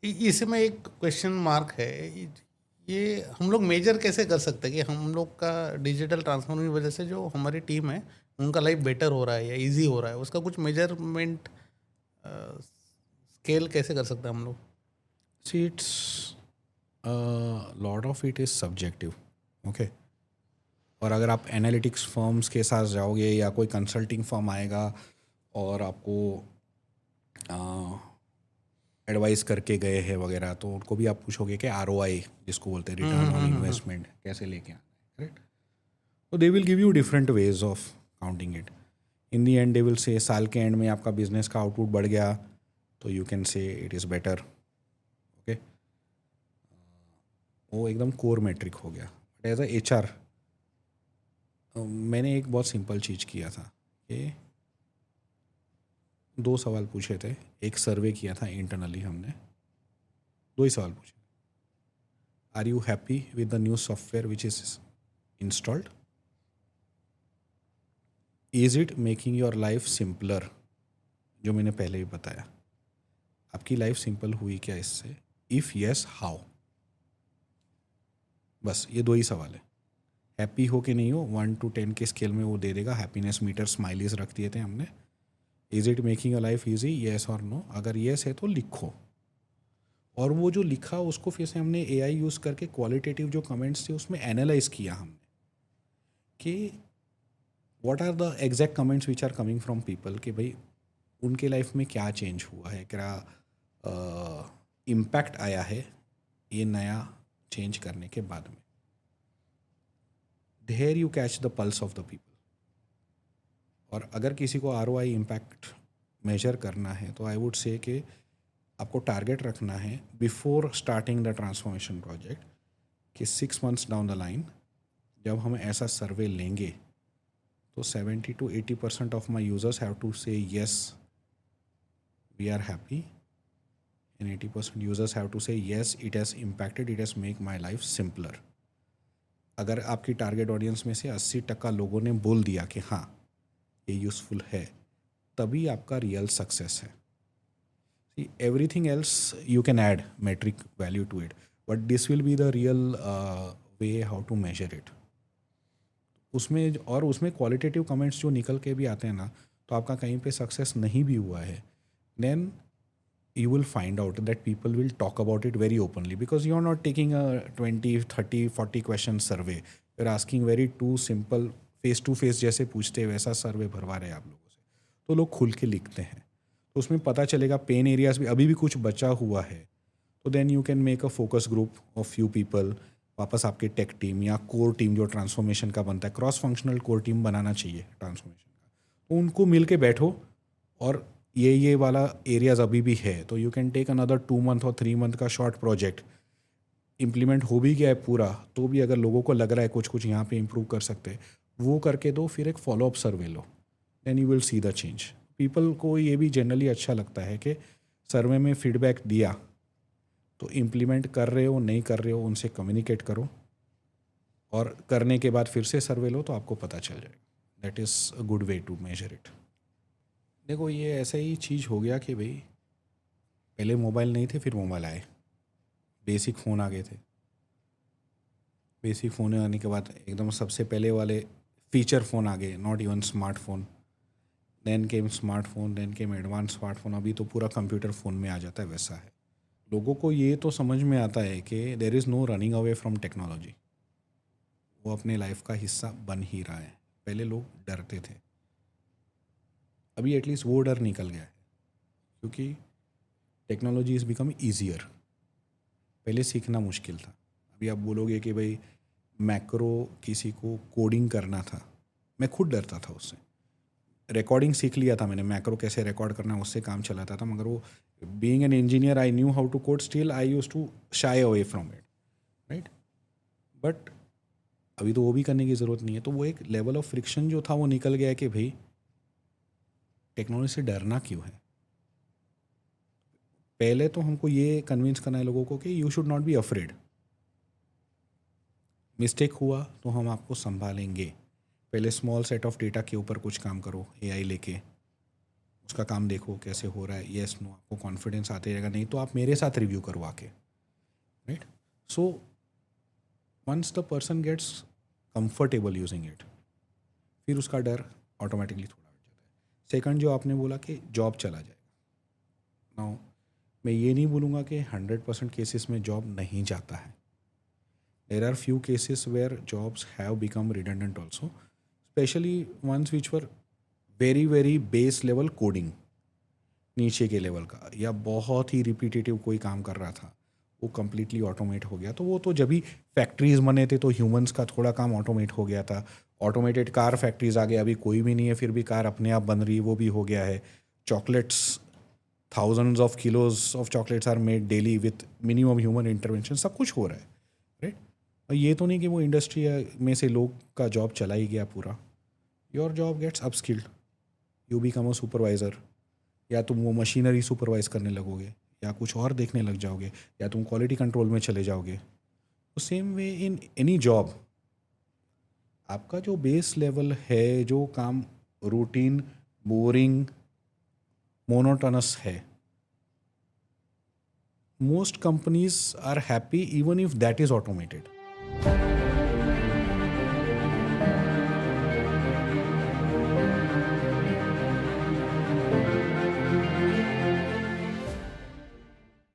इसमें एक question mark है। ये हम लोग मेजर कैसे कर सकते हैं कि हम लोग का डिजिटल ट्रांसफॉर्मेशन की वजह से जो हमारी टीम है उनका लाइफ बेटर हो रहा है या इजी हो रहा है, उसका कुछ मेजरमेंट स्केल कैसे कर सकते हैं हम लोग? See it's lot of it is subjective. Okay, और अगर आप एनालिटिक्स फर्म्स के साथ जाओगे या कोई कंसल्टिंग फर्म आएगा और आपको एडवाइस करके गए हैं वगैरह, तो उनको भी आप पूछोगे कि ROI जिसको बोलते हैं, रिटर्न ऑन हम्म। इन्वेस्टमेंट, कैसे लेके आना है, करेक्ट? तो they will give you different ways of counting it. In the and they will say साल के एंड में आपका बिजनेस का आउटपुट बढ़ गया तो you can say it is better. Okay, वो एकदम कोर मेट्रिक हो गया। बट एज अ HR मैंने एक बहुत सिंपल चीज़ किया था कि 2 सवाल पूछे थे। एक सर्वे किया था इंटरनली हमने, 2 ही सवाल पूछे। Are you happy with the new software which is installed? Is it making your life simpler? जो मैंने पहले भी बताया, आपकी लाइफ सिंपल हुई क्या इससे? If yes, how? बस ये 2 ही सवाल है। हैप्पी हो कि नहीं हो, 1 to 10 के स्केल में वो दे देगा। हैप्पीनेस मीटर स्माइलीज रख दिए थे हमने। Is it making your life easy, yes और नो? अगर येस है तो लिखो। और वो जो लिखा उसको फिर से हमने AI यूज़ करके क्वालिटेटिव जो कमेंट्स थे उसमें एनालाइज किया हमने कि what are the exact comments which are coming from people, कि भाई उनके लाइफ में क्या चेंज हुआ है, क्या इम्पैक्ट आया है ये नया चेंज करने के बाद में। There you catch the pulse of the people. और अगर किसी को ROI इम्पैक्ट मेजर करना है तो आई वुड से कि आपको टारगेट रखना है before starting the transformation project कि 6 months डाउन द लाइन जब हम ऐसा सर्वे लेंगे तो 70 to 80% of my users have to say yes we are happy, and 80% users have to say yes it has impacted, it has make my life simpler। अगर आपकी target audience में से 80% लोगों ने बोल दिया कि हाँ ये यूज़फुल है, तभी आपका रियल सक्सेस है। Everything else you can add metric value to it, but this will be the real way how to measure it. उसमें और उसमें क्वालिटेटिव कमेंट्स जो निकल के भी आते हैं ना, तो आपका कहीं पे सक्सेस नहीं भी हुआ है, then you will find out that people will talk about it very openly because you are not taking a 20 30 40 question survey, you're asking very two simple face to face जैसे पूछते हैं वैसा सर्वे भरवा रहे हैं आप लोगों से, तो लोग खुल के लिखते हैं। तो उसमें पता चलेगा पेन एरियाज भी अभी भी कुछ बचा हुआ है, तो then you can make a focus group of few people. वापस आपके टेक टीम या कोर टीम जो ट्रांसफॉर्मेशन का बनता है, क्रॉस फंक्शनल कोर टीम बनाना चाहिए ट्रांसफॉर्मेशन का, तो उनको मिल के बैठो और ये वाला एरियाज अभी भी है तो you can take another 2 month और 3 month का शॉर्ट प्रोजेक्ट। इम्प्लीमेंट हो भी गया है पूरा, तो भी अगर लोगों को लग रहा है कुछ कुछ यहाँ पे इम्प्रूव कर सकते हैं, वो करके दो, फिर एक फॉलोअप सर्वे लो, then you will see the change. People को ये भी जनरली अच्छा लगता है कि सर्वे में फीडबैक दिया तो इम्प्लीमेंट कर रहे हो नहीं कर रहे हो उनसे कम्युनिकेट करो, और करने के बाद फिर से सर्वे लो तो आपको पता चल जाएगा। That is a good way to measure it. देखो ये ऐसा ही चीज़ हो गया कि भाई पहले मोबाइल नहीं थे, फिर मोबाइल आए, बेसिक फ़ोन आ गए थे। बेसिक फ़ोन आने के बाद एकदम सबसे पहले वाले फीचर फ़ोन आ गए, not even smartphone. Then came smartphone, then came advance smartphone, अभी तो पूरा कंप्यूटर फ़ोन में आ जाता है, वैसा है। लोगों को ये तो समझ में आता है कि there is no running away from technology, वो अपने लाइफ का हिस्सा बन ही रहा है। पहले लोग डरते थे, अभी एटलीस्ट वो डर निकल गया है, क्योंकि टेक्नोलॉजी इज़ बिकम ईजियर। पहले सीखना मुश्किल था। अभी आप बोलोगे कि भाई मैक्रो किसी को कोडिंग करना था, मैं खुद डरता था उससे। रिकॉर्डिंग सीख लिया था मैंने, मैक्रो कैसे रिकॉर्ड करना है उससे काम चलाता था, मगर वो being an engineer I knew how to code, still I use to shy away from it, right? But अभी तो वो भी करने की ज़रूरत नहीं है। तो वो एक लेवल ऑफ फ्रिक्शन जो था वो निकल गया कि भाई टेक्नोलॉजी से डरना क्यों है। पहले तो हमको ये कन्विंस करना है लोगों को कि you should not be afraid. Mistake हुआ तो हम आपको संभालेंगे। पहले स्मॉल सेट ऑफ डेटा के ऊपर कुछ काम करो AI लेके, उसका काम देखो कैसे हो रहा है, येस नो, आपको कॉन्फिडेंस आते रहेगा, नहीं तो आप मेरे साथ रिव्यू करवा के, right. So once the person gets comfortable using it, फिर उसका डर ऑटोमेटिकली थोड़ा हट जाता है. सेकंड जो आपने बोला कि जॉब चला जाएगा, नाउ मैं ये नहीं बोलूँगा कि 100% केसेस में जॉब नहीं जाता है. There are few cases where jobs have become redundant also, specially ones which were very very base level coding, नीचे के लेवल का, या बहुत ही रिपीटेटिव कोई काम कर रहा था, वो कम्प्लीटली ऑटोमेट हो गया. तो वो तो जब भी फैक्ट्रीज बने थे तो ह्यूमंस का थोड़ा काम ऑटोमेट हो गया था. ऑटोमेटेड कार फैक्ट्रीज आ गए, अभी कोई भी नहीं है फिर भी कार अपने आप बन रही है, वो भी हो गया है. Chocolates, thousands of kilos of chocolates are made daily with minimum human intervention. सब कुछ हो रहा है, राइट. और ये तो नहीं कि वो इंडस्ट्री में से लोग का जॉब चला ही गया पूरा. Your job gets upskilled, you become a supervisor, या तुम वो मशीनरी सुपरवाइज करने लगोगे, या कुछ और देखने लग जाओगे, या तुम क्वालिटी कंट्रोल में चले जाओगे. तो same way in any job, आपका जो बेस लेवल है, जो काम रूटीन, बोरिंग, मोनोटोनस है, most companies are happy even if that is automated.